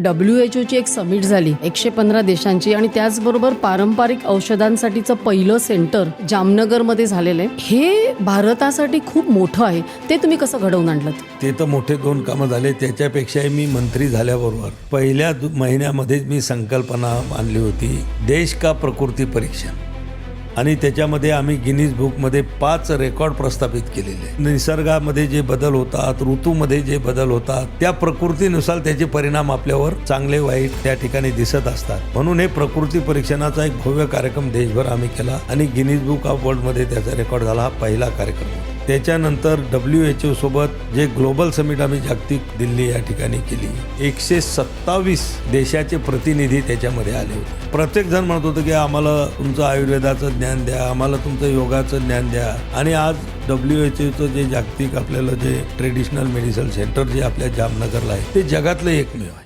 WHO एक summit झाली 115 देशांची आणि त्याचबरोबर पारंपरिक औषधांसाठीचं पहिलं सेंटर जामनगरमध्ये झालेलं आहे. हे भारतासाठी खूप मोठं आहे. ते तुम्ही कसं घडवून आणलं? ते तर मोठे 2 कामं झाले. त्याच्यापेक्षाही मी मंत्री झाल्याबरोबर पहिल्या महिन्यामध्येच मी संकल्पना आणली होती, देश का प्रकृती परीक्षण. आणि त्याच्यामध्ये आम्ही गिनीज बुकमध्ये 5 रेकॉर्ड प्रस्थापित केलेले. निसर्गामध्ये जे बदल होतात, ऋतूमध्ये जे बदल होतात, त्या प्रकृतीनुसार त्याचे परिणाम आपल्यावर चांगले वाईट त्या ठिकाणी दिसत असतात. म्हणून हे प्रकृती परीक्षणाचा एक भव्य कार्यक्रम देशभर आम्ही केला आणि गिनीज बुक ऑफ वर्ल्डमध्ये त्याचा रेकॉर्ड झाला. हा पहिला कार्यक्रम होता. त्याच्यानंतर WHO सोबत जे ग्लोबल समिट आम्ही जागतिक दिल्ली या ठिकाणी केली. 127 देशाचे प्रतिनिधी त्याच्यामध्ये आले होते. प्रत्येक जण म्हणत होतं की आम्हाला तुमचं आयुर्वेदाचं ज्ञान द्या, आम्हाला तुमचं योगाचं ज्ञान द्या. आणि आज WHOचं जे जागतिक आपल्याला जे ट्रेडिशनल मेडिसिन सेंटर जे आपल्या जामनगरला आहे ते जगातलं एकमेव आहे.